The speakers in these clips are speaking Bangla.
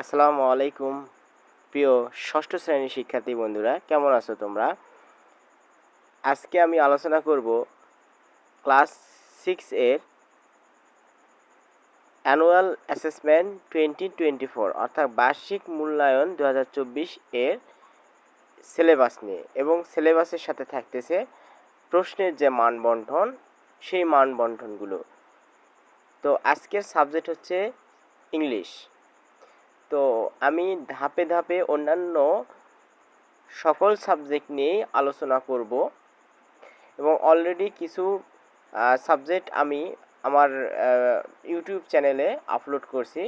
আসসালামু আলাইকুম প্রিয় ষষ্ঠ শ্রেণীর শিক্ষার্থী বন্ধুরা, কেমন আছো তোমরা? আজকে আমি আলোচনা করব ক্লাস 6 এর অ্যানুয়াল অ্যাসেসমেন্ট 2024 অর্থাৎ বার্ষিক মূল্যায়ন 2024 এর সিলেবাস নিয়ে, এবং সিলেবাসের সাথে থাকতেছে প্রশ্নের যে মানবণ্ঠন, সেই মানবণ্ঠনগুলো। তো আজকের সাবজেক্ট হচ্ছে ইংলিশ। তো আমি ধাপে ধাপে অন্যান্য সকল সাবজেক্ট নিয়েই আলোচনা করব, এবং অলরেডি কিছু সাবজেক্ট আমি আমার ইউটিউব চ্যানেলে আপলোড করছি।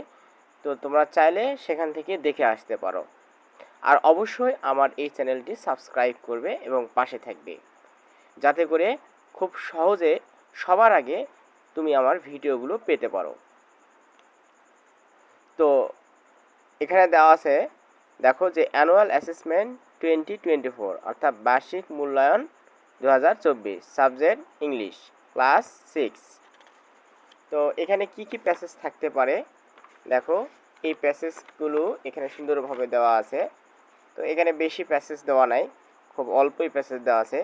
তো তোমরা চাইলে সেখান থেকে দেখে আসতে পারো। আর অবশ্যই আমার এই চ্যানেলটি সাবস্ক্রাইব করবে এবং পাশে থাকবে, যাতে করে খুব সহজে সবার আগে তুমি আমার ভিডিওগুলো পেতে পারো। তো এখানে দেওয়া আছে, দেখো যে অ্যানুয়াল অ্যাসেসমেন্ট 2024 অর্থাৎ বার্ষিক মূল্যায়ন 2024, সাবজেক্ট ইংলিশ, ক্লাস 6। তো এখানে কি কি প্যাসেজ থাকতে পারে দেখো, এই প্যাসেজগুলো এখানে সুন্দরভাবে দেওয়া আছে। তো এখানে বেশি প্যাসেজ দেওয়া নাই, খুব অল্পই প্যাসেজ দেওয়া আছে।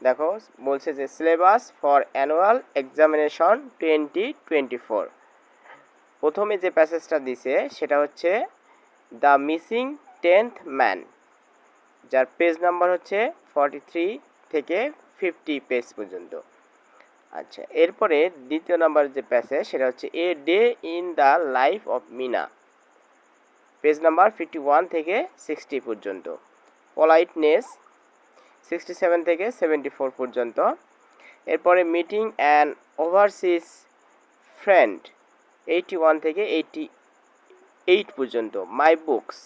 দেখো বলছে যে সিলেবাস ফর অ্যানুয়াল এক্সামিনেশন 2024। প্রথমে যে প্যাসেজটা দিছে সেটা হচ্ছে দ্য মিসিং 10th ম্যান, যার পেজ নাম্বার হচ্ছে 43 থেকে 50 পেজ পর্যন্ত। আচ্ছা, এরপরে দ্বিতীয় নাম্বার যে প্যাসেজ সেটা হচ্ছে a day in the life of Meena, page number 51 থেকে 60 পর্যন্ত। পলাইটনেস 67 থেকে 74 পর্যন্ত। এরপরে মিটিং অ্যান্ড ওভারসিজ ফ্রেন্ড 81 থেকে 88 পর্যন্ত। মাই বুকস,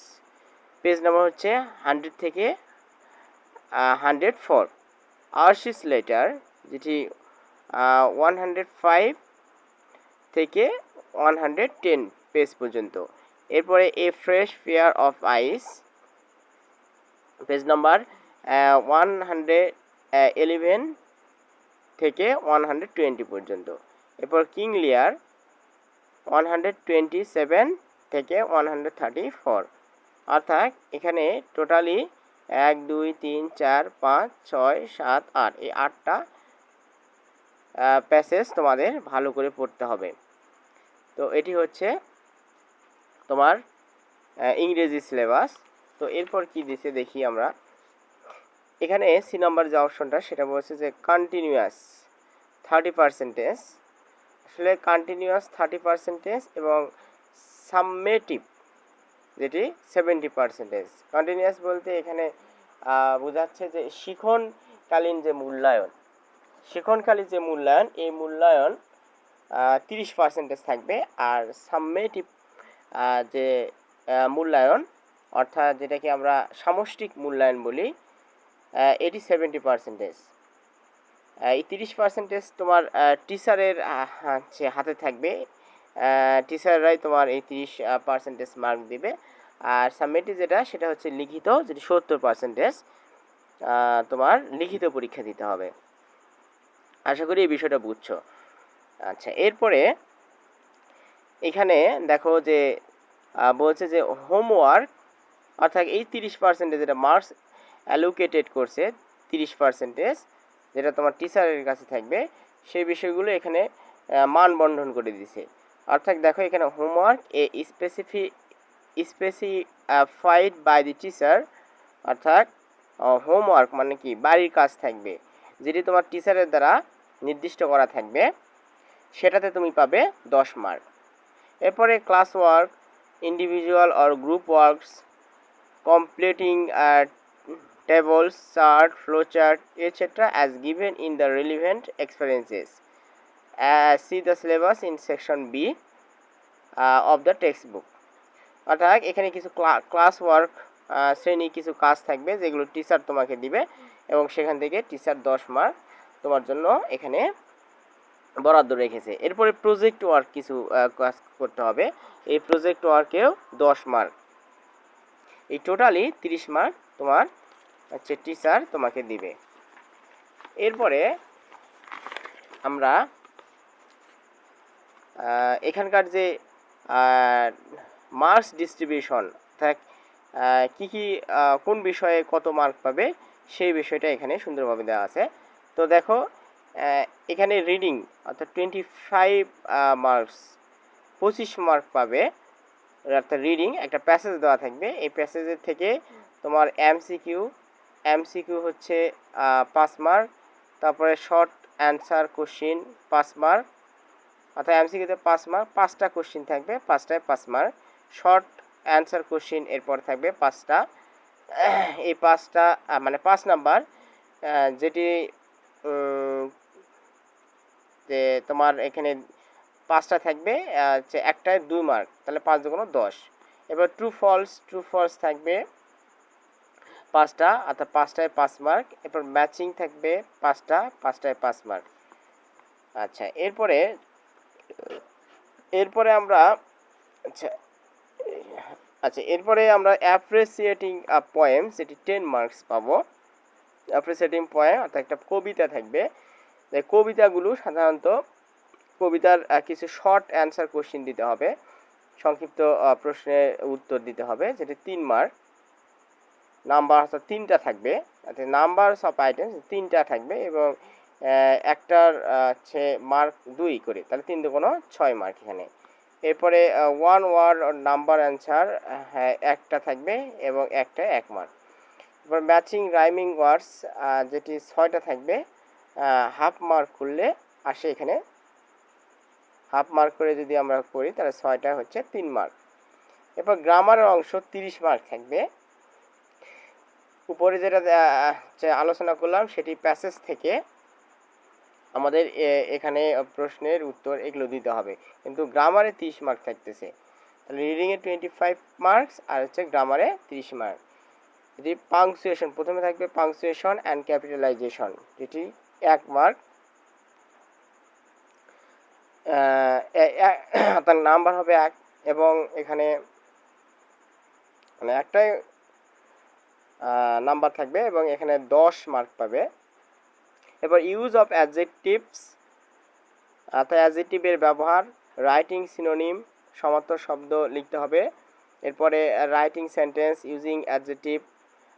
পেজ নাম্বার হচ্ছে 100 থেকে 104। আরশিস লেটার, যেটি 105 থেকে 110 পেজ পর্যন্ত। এরপরে a fresh pair of eyes, page number 111 থেকে 120 পর্যন্ত। এরপর কিং লিয়ার 127 থেকে 134। অর্থাৎ এখানে টোটালি 1 2 3 4 5 6 7 8, এই 8টা প্যাসেজ তোমাদের ভালো করে পড়তে হবে। তো এটি হচ্ছে তোমার ইংরেজি সিলেবাস। তো এরপর কি দিছে দেখি আমরা। এখানে সি নাম্বার যে অপশনটা সেটা বলছে যে কন্টিনিউয়াস 30%, আসলে কন্টিনিউয়াস 30% এবং সামেটিভ যেটি 70%। কন্টিনিউয়াস বলতে এখানে বোঝাচ্ছে যে শিখনকালীন যে মূল্যায়ন, এই মূল্যায়ন 30% থাকবে। আর সামেটিভ যে মূল্যায়ন, অর্থাৎ যেটাকে আমরা সামষ্টিক মূল্যায়ন বলি, এটি 70%। এই 30% তোমার টিচারের হাতে থাকবে, টিচাররাই তোমার এই 30% মার্ক দেবে। আর সাবমিটিভ যেটা সেটা হচ্ছে লিখিত, যেটি 70% তোমার লিখিত পরীক্ষা দিতে হবে। আশা করি এই বিষয়টা বুঝছো। আচ্ছা, এরপরে এখানে দেখো যে বলছে যে হোমওয়ার্ক, অর্থাৎ এই 30% যেটা মার্কস অ্যালোকেটেড করছে, 30% যেটা তোমার টিচারের কাছে থাকবে, সেই বিষয়গুলো এখানে মানবন্ধন করে দিছে। অর্থাৎ দেখো এখানে homework a specified by the teacher, অর্থাৎ হোমওয়ার্ক মানে কি, বাড়ির কাজ থাকবে, যেটি তোমার টিচারের দ্বারা নির্দিষ্ট করা থাকবে, সেটাতে তুমি পাবে 10 মার্ক। এরপরে class work, individual or group works, completing tables, chart, flowchart, etc. as given in the relevant experiences. See the syllabus in section B of the textbook. অর্থাৎ এখানে কিছু ক্লাস ওয়ার্ক, শ্রেণী কিছু কাজ থাকবে যেগুলো টিচার তোমাকে দিবে, এবং সেখান থেকে টিচার 10 মার্ক তোমার জন্য এখানে বরাদ্দ রেখেছে। এরপরে প্রজেক্ট ওয়ার্ক কিছু কাজ করতে হবে, এই প্রজেক্ট ওয়ার্কেও 10 মার্ক। এই টোটালি 30 মার্ক তোমার হচ্ছে টিচার তোমাকে দিবে। এরপরে আমরা এখানকার যে মার্কস ডিস্ট্রিবিউশন, অর্থাৎ কী কী কোন বিষয়ে কত মার্ক পাবে সেই বিষয়টা এখানে সুন্দরভাবে দেওয়া আছে। তো দেখো এখানে রিডিং অর্থাৎ 25 মার্কস, 25 মার্ক পাবে। অর্থাৎ রিডিং একটা প্যাসেজ দেওয়া থাকবে, এই প্যাসেজের থেকে তোমার এমসিকিউ হচ্ছে 5 মার্ক, তারপরে শর্ট অ্যান্সার কোশ্চিন 5 মার্ক, অর্থাৎ এমসিকিউতে 5 মার্ক, 5টা কোশ্চিন থাকবে, 5টায় 5 মার্ক। শর্ট অ্যান্সার কোশ্চিন এরপর থাকবে 5টা, এই 5টা মানে 5 নাম্বার, যেটি যে তোমার এখানে 5টা থাকবে, যে একটায় 2 মার্ক, তাহলে 5 দুগুণ 10। এবার ট্রু ফলস থাকবে 5টা, অর্থাৎ 5টায় 5 মার্ক। এরপর ম্যাচিং থাকবে 5টা, 5টায় 5 মার্ক। আচ্ছা, এরপরে আমরা এরপরে আমরা অ্যাপ্রিসিয়েটিং পোয়েমস, এটি 10 মার্কস পাবো। অ্যাপ্রিসিয়েটিং পোয়েম অর্থাৎ একটা কবিতা থাকবে, এই কবিতাগুলো সাধারণত কবিতার কিছু শর্ট অ্যান্সার কোশ্চিন দিতে হবে, সংক্ষিপ্ত প্রশ্নের উত্তর দিতে হবে, যেটি 3 মার্ক। নাম্বার অর্থাৎ 3টা থাকবে, নাম্বার অফ আইটেমস 3টা থাকবে এবং একটার হচ্ছে মার্ক 2 করে, তাহলে 3 দুগুণ 6 মার্ক এখানে। এরপরে 1 ওয়ার্ড নাম্বার অ্যান্সার, হ্যাঁ একটা থাকবে এবং একটা 1 মার্ক। এবার ম্যাচিং রাইমিং ওয়ার্ডস, যেটি 6টা থাকবে, হাফ মার্ক করলে আসে এখানে, হাফ মার্ক করে যদি আমরা করি তাহলে 6টা হচ্ছে 3 মার্ক। এরপর গ্রামারের অংশ 30 মার্ক থাকবে। উপরে যেটা আলোচনা করলাম সেটি প্যাসেজ থেকে আমাদের এখানে প্রশ্নের উত্তর এগুলো দিতে হবে, কিন্তু গ্রামারে 30 মার্ক থাকতেছে। তাহলে রিডিংয়ে 25 মার্কস আর হচ্ছে গ্রামারে 30 মার্ক। এটি পাংচুয়েশন, প্রথমে থাকবে পাংচুয়েশন অ্যান্ড ক্যাপিটালাইজেশন, যেটি 1 মার্ক। তার নাম্বার হবে 1 এবং এখানে মানে একটাই নাম্বার থাকবে এবং এখানে 10 মার্ক পাবে। এবার ইউজ অফ অ্যাডজেক্টিভস, অর্থাৎ অ্যাডজেক্টিভের ব্যবহার, রাইটিং সিনোনিম, সমার্থক শব্দ লিখতে হবে। এরপরে writing sentence using adjective,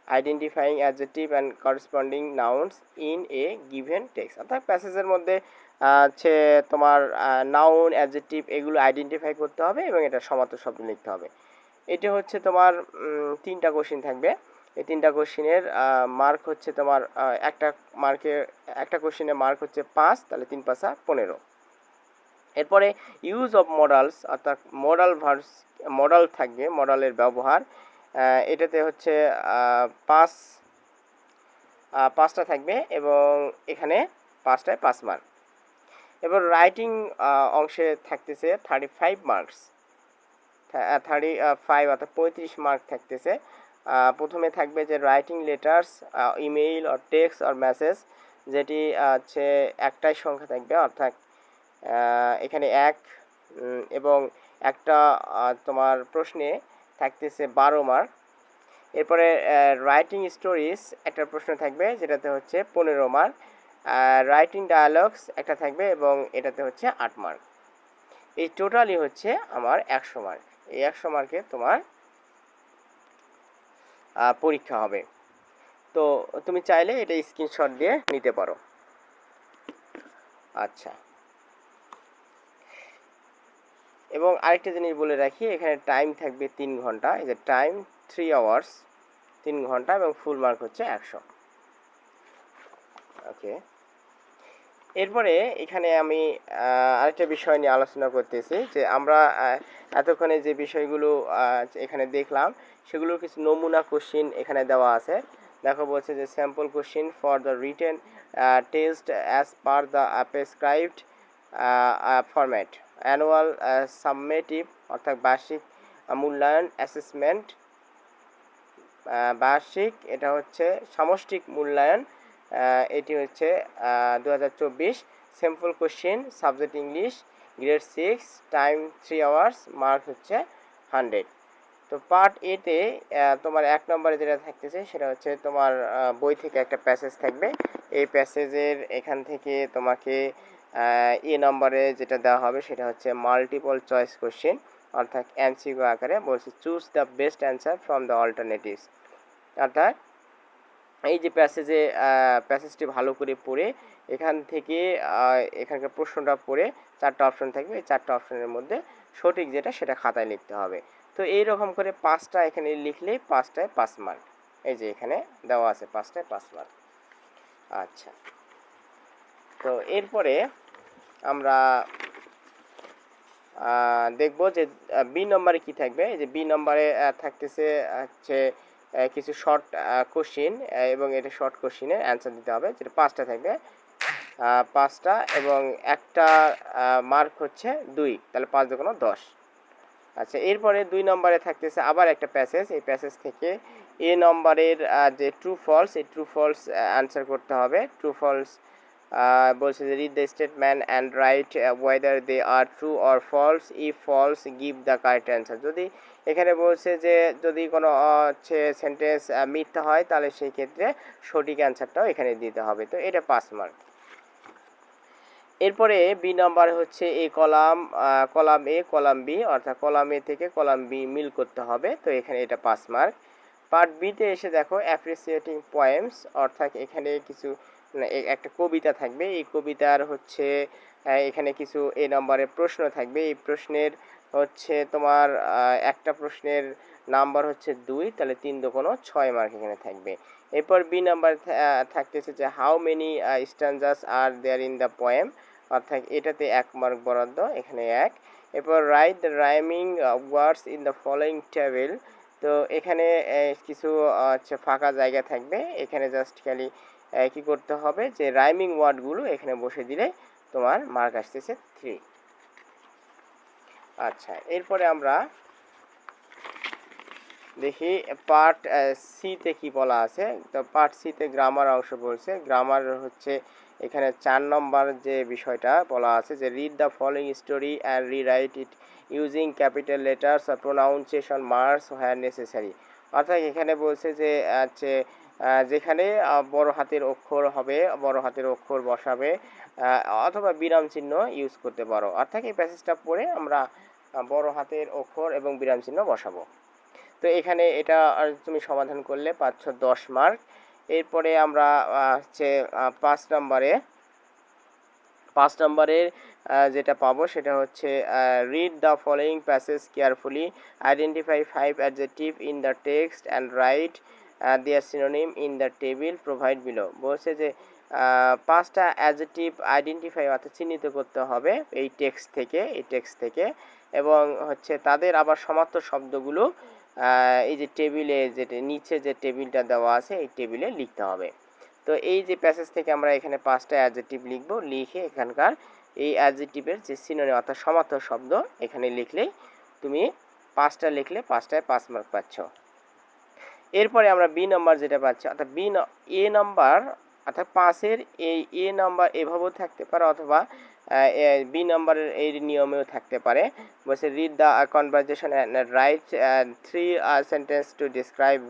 identifying adjective and corresponding nouns in a given text, অর্থাৎ প্যাসেজের মধ্যে হচ্ছে তোমার নাউন অ্যাডজেক্টিভ এগুলো আইডেন্টিফাই করতে হবে এবং এটা সমার্থক শব্দ লিখতে হবে। এটা হচ্ছে তোমার 3টা কোশ্চিন থাকবে। এই 3টা কোশ্চিনের মার্ক হচ্ছে তোমার একটা কোশ্চিনের মার্ক হচ্ছে 5, তাহলে 3 5 15। এরপরে ইউজ অফ মডালস, অর্থাৎ মডাল থাকবে, মডালের ব্যবহার, এটাতে হচ্ছে 5টা থাকবে এবং এখানে 5টায় 5 মার্ক। এবার রাইটিং অংশে থাকতেছে 35 মার্কস, 35 অর্থাৎ 35 মার্ক থাকতেছে। প্রথমে থাকবে যে writing letters, email or text or message, যেটি হচ্ছে একটাই সংখ্যা থাকবে, অর্থাৎ এখানে 1 এবং একটা তোমার প্রশ্নে থাকতেছে 12 মার্ক। এরপরে রাইটিং স্টোরিজ একটা প্রশ্ন থাকবে, যেটাতে হচ্ছে 15 মার্ক। রাইটিং ডায়ালগস একটা থাকবে এবং এটাতে হচ্ছে 8 মার্ক। এই টোটালি হচ্ছে আমার 100 মার্ক। এই 100 মার্কে তোমার পরীক্ষা হবে। তো তুমি চাইলে এটা স্ক্রিনশট দিয়ে নিতে পারো। আচ্ছা, এবং আরেকটা জিনিস বলে রাখি, এখানে টাইম থাকবে 3 ঘন্টা, এই যে টাইম 3 আওয়ার্স, 3 ঘন্টা এবং ফুল মার্ক হচ্ছে 100। ওকে, এরপরে এখানে আমি আরেকটা বিষয় নিয়ে আলোচনা করতেছি, যে আমরা এতক্ষণে যে বিষয়গুলো এখানে দেখলাম সেগুলোর কিছু নমুনা কোশ্চিন এখানে দেওয়া আছে। দেখো বলছে যে sample question for the written test as per the prescribed format, annual সাবমেটিভ অর্থাৎ বার্ষিক মূল্যায়ন, অ্যাসেসমেন্ট বার্ষিক, এটা হচ্ছে সামষ্টিক মূল্যায়ন, এটি হচ্ছে 2024। Sample question subject English, grade 6, time 3 hours, mark হচ্ছে 100। তো পার্ট এতে তোমার 1 নম্বরে যেটা থাকতেছে সেটা হচ্ছে তোমার বই থেকে একটা প্যাসেজ থাকবে। এই প্যাসেজের এখান থেকে তোমাকে নম্বরে যেটা দেওয়া হবে সেটা হচ্ছে মাল্টিপল চয়েস কোশ্চেন। অর্থাৎ এমসিকিউ আকারে বলছে choose the best answer from the alternatives. অর্থাৎ এই যে প্যাসেজটি ভালো করে পড়ে এখান থেকে এখানকার প্রশ্নটা পড়ে 4টা অপশন থাকবে, এই 4টা অপশনের মধ্যে সঠিক যেটা সেটা খাতায় লিখতে হবে। তো এই রকম করে 5টা এখানে লিখলেই 5টায় 5 মার্ক। এই যে এখানে দেওয়া আছে 5টায় 5 মার্ক। আচ্ছা, তো এরপরে আমরা দেখব যে বি নম্বরে কি থাকবে। এই যে বি নম্বরে থাকতেছে হচ্ছে কিছু শর্ট কোশ্চিন, এবং এটা শর্ট কোশ্চিনের অ্যান্সার দিতে হবে, যেটা 5টা থাকবে, 5টা, এবং একটা মার্ক হচ্ছে 2, তাহলে 5 দুগুণ 10। আচ্ছা, এরপরে 2 নম্বরে থাকতেছে আবার একটা প্যাসেজ। এই প্যাসেজ থেকে এ নম্বরের যে ট্রু ফলস, এই ট্রু ফলস অ্যান্সার করতে হবে। ট্রু ফলস বলছে যে read the statement and write whether they are true or false, if false give the correct answer. যদি এখানে বলছে যে যদি কোনো হচ্ছে সেন্টেন্স মিথ্যা হয় তাহলে সেই ক্ষেত্রে সঠিক অ্যান্সারটাও এখানে দিতে হবে। তো এটা 5 মার্ক। এরপরে বি নাম্বার হচ্ছে A column, column A column B, অর্থাৎ কলাম এ থেকে কলাম বি মিল করতে হবে। তো এখানে এটা 5 মার্ক। পার্ট বিতে এসে দেখো অ্যাপ্রিসিয়েটিং পোয়েমস, অর্থাৎ এখানে কিছু একটা কবিতা থাকবে। এই কবিতার হচ্ছে এখানে কিছু এ নম্বরের প্রশ্ন থাকবে। এই প্রশ্নের হচ্ছে তোমার একটা প্রশ্নের নাম্বার হচ্ছে 2, তাহলে 3 দুগুণ 6 মার্ক এখানে থাকবে। এরপর বি নাম্বার থাকতেছে যে how many stanzas are there in the poem, অর্থাৎ এটাতে 1 মার্ক বরাদ্দ, এখানে 1। এরপর write the rhyming words in the following table. তো এখানে কিছু হচ্ছে ফাঁকা জায়গা থাকবে, এখানে জাস্ট খালি কি করতে হবে যে রাইমিং ওয়ার্ডগুলো এখানে বসে দিলে তোমার মার্ক আসতেছে 3। আচ্ছা, এরপরে আমরা দেখি পার্ট সিতে কি বলা আছে। তো পার্ট সিতে গ্রামার অংশ বলছে। গ্রামার হচ্ছে এখানে 4 নম্বর যে বিষয়টা বলা আছে যে read the following story and rewrite it using capital letters আর প্রোনাউন্সিয়েশন মার্কস হোয়ার নেসেসারি। অর্থাৎ এখানে বলছে যে হচ্ছে যেখানে বড় হাতের অক্ষর হবে বড় হাতের অক্ষর বসাবে, অথবা বিরাম চিহ্ন ইউজ করতে পারো। অর্থাৎ এই প্যাসেজটা পড়ে আমরা বড় হাতের অক্ষর এবং বিরাম চিহ্ন বসাবো। তো এখানে এটা তুমি সমাধান করলে পাচ্ছ 10 মার্ক। এরপরে আমরা হচ্ছে 5 নম্বরের যেটা পাবো সেটা হচ্ছে read the following passage carefully, identify 5 adjective in the text and write their synonym in the table provide below. বলছে যে 5টা অ্যাডজেক্টিভ আইডেন্টিফাই অর্থাৎ চিহ্নিত করতে হবে এই টেক্সট থেকে, এবং হচ্ছে তাদের আবার সমার্থক শব্দগুলো এই যে টেবিলে যেটা নিচে যে টেবিলটা দেওয়া আছে এই টেবিলে লিখতে হবে। তো এই যে প্যাসেজ থেকে আমরা এখানে 5টা অ্যাডজেক্টিভ লিখবো, লিখে এখানকার এই অ্যাডজেক্টিভের যে সিনোনিম অর্থাৎ সমার্থক শব্দ এখানে লিখলেই তুমি 5টা লিখলে 5টায় 5 মার্ক পাচ্ছ। এরপরে আমরা বি নাম্বার যেটা পাচ্ছি, অর্থাৎ এ নাম্বার, অর্থাৎ 5-এর এই এ নাম্বার এভাবেও থাকতে পারে, অথবা বি নাম্বারের এই নিয়মেও থাকতে পারে। বলছে read the conversation and right 3 sentence to describe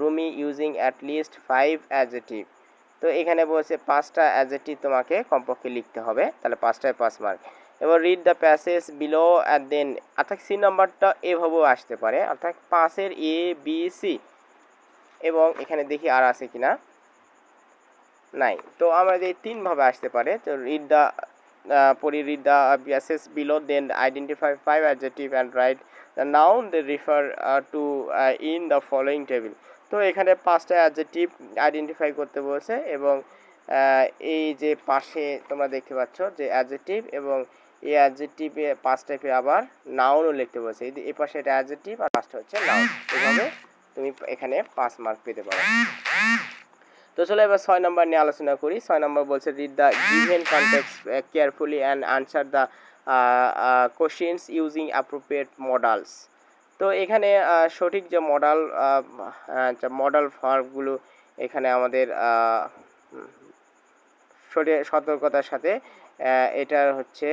Rumi using at least 5 adjective. তো এখানে বলছে 5টা অ্যাডজেক্টিভ তোমাকে কমপক্ষে লিখতে হবে, তাহলে 5টায় 5 মার্ক। এবার read the passage below and then, অর্থাৎ সি নাম্বারটা এভাবেও আসতে পারে, অর্থাৎ 5-এর এ বি সি, এবং এখানে দেখি আর আছে কিনা, নাই। তো আমরা যে 3 ভাবে আসতে পারে। তো read the read the passage below then identify 5 adjective and write the noun they refer to in the following table. তো এখানে 5টা অ্যাডজেক্টিভ আইডেন্টিফাই করতে বলছে, এবং এই যে পাশে তোমরা দেখতে পাচ্ছ যে অ্যাডজেক্টিভ, এবং এই অ্যাডজেক্টিভে 5 টাইপের আবার নাউনও লিখতে বলছে। এই পাশে এটা অ্যাডজেক্টিভ আর পাঁচটা হচ্ছে নাউন। এভাবে তুমি এখানে 5 মার্ক পেতে পারো। তো চলো এবার 6 নম্বর নিয়ে আলোচনা করি। 6 নম্বর বলছে read the given context carefully and answer the questions using appropriate models. তো এখানে সঠিক যে মডেল ভার্বগুলো এখানে আমাদের সতর্কতার সাথে এটার হচ্ছে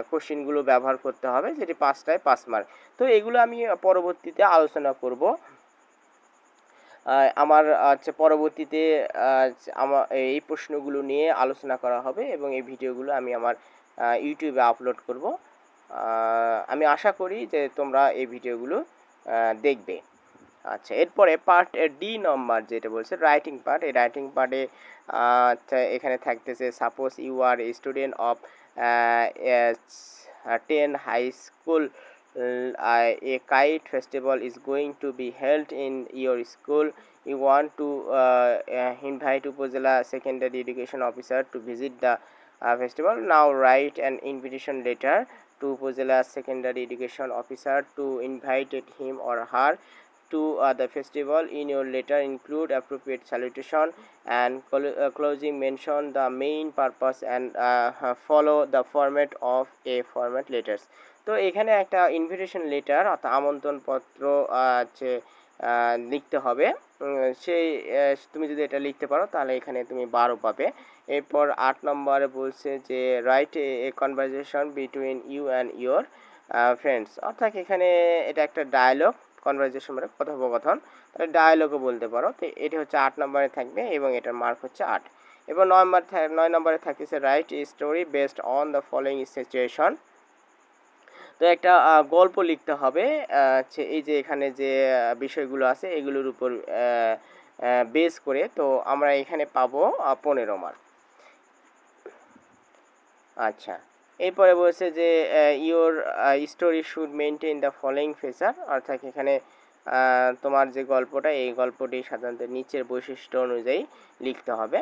কোশ্চেনগুলো ব্যবহার করতে হবে, যেটি 5টায় 5 মার্ক। তো এগুলো আমি পরবর্তীতে আলোচনা করব। আমার হচ্ছে পরবর্তীতে আমার এই প্রশ্নগুলো নিয়ে আলোচনা করা হবে, এবং এই ভিডিওগুলো আমি আমার ইউটিউবে আপলোড করব। আমি আশা করি যে তোমরা এই ভিডিওগুলো দেখবে। আচ্ছা, এরপরে পার্ট ডি নম্বর যেটা বলছে রাইটিং পার্ট, এই রাইটিং পার্টে এখানে থাকতেছে suppose you are a student of 10 high school, a kite festival is going to be held in your school. You want to invite Upazila secondary education officer to visit the festival. Now write an invitation letter to Upazila secondary education officer to invite him or her to the festival. In your letter include appropriate salutation and closing mention the main purpose and follow the format of a format letters. তো এখানে একটা ইনভিটেশন লেটার অর্থাৎ আমন্ত্রণ পত্র লিখতে হবে। সেই তুমি যদি এটা লিখতে পারো তাহলে এখানে তুমি 12 পাবে। এরপর 8 নম্বরে বলছে যে write a conversation between you and your friends, অর্থাৎ এখানে এটা একটা ডায়ালগ, কনভারসেশন মানে কথোপকথন, তাহলে ডায়ালগও বলতে পারো। তো এটি হচ্ছে 8 নম্বরে থাকবে এবং এটার মার্ক হচ্ছে 8। এবং 9 নম্বরে থাকতেছে write a story based on the following situation. তো একটা গল্প লিখতে হবে এই যে এখানে যে বিষয়গুলো আছে এগুলোর উপর বেস করে। তো আমরা এখানে পাবো 15 মার্ক। আচ্ছা, এরপরে বলছে যে your story should maintain the following feature, অর্থাৎ এখানে তোমার যে গল্পটা এই গল্পটি সাধারণত নিচের বৈশিষ্ট্য অনুযায়ী লিখতে হবে,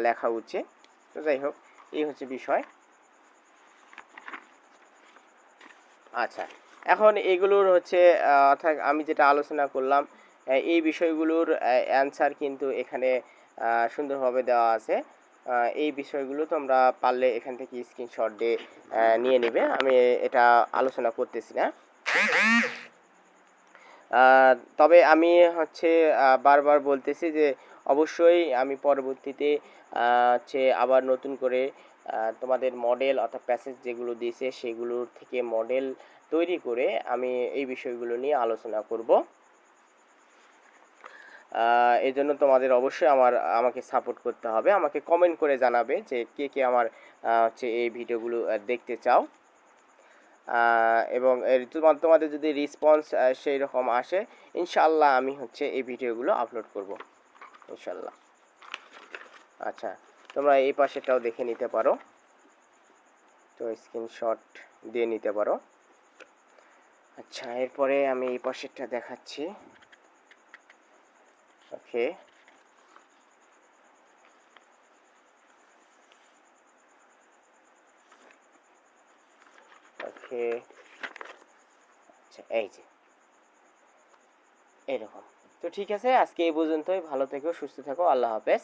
লেখা উচিত। তো যাই হোক, এই হচ্ছে বিষয়। আচ্ছা, এখন এগুলোর হচ্ছে অর্থাৎ আমি যেটা আলোচনা করলাম এই বিষয়গুলোর অ্যান্সার কিন্তু এখানে সুন্দরভাবে দেওয়া আছে। এই বিষয়গুলো তোমরা পারলে এখান থেকে স্ক্রিনশট দিয়ে নিয়ে নেবে, আমি এটা আলোচনা করতেছি না। তবে আমি হচ্ছে বারবার বলতেছি যে অবশ্যই আমি পরবর্তীতে আবার নতুন করে তোমাদের মডেল অর্থাৎ প্যাসেজ যেগুলো দিয়েছে সেগুলোর থেকে মডেল তৈরি করে আমি এই বিষয়গুলো নিয়ে আলোচনা করব। এই জন্য তোমাদের অবশ্যই আমাকে সাপোর্ট করতে হবে, আমাকে কমেন্ট করে জানাবে যে কে কে আমার এই ভিডিওগুলো দেখতে চাও। এবং তোমাদের যদি রেসপন্স সেই রকম আসে ইনশাআল্লাহ আমি এই ভিডিওগুলো আপলোড করব ইনশাআল্লাহ। আচ্ছা, তোমরা এই পাশেটাও দেখে নিতে পারো, তো স্ক্রিনশট দিয়ে নিতে পারো। আচ্ছা, এরপরে আমি এই পাশেরটা দেখাচ্ছি। ওকে, ওকে, আচ্ছা, এই যে এরকম। তো ঠিক আছে, আজকে এই পর্যন্তই। ভালো থেকো, সুস্থ থাকো, আল্লাহ হাফেজ।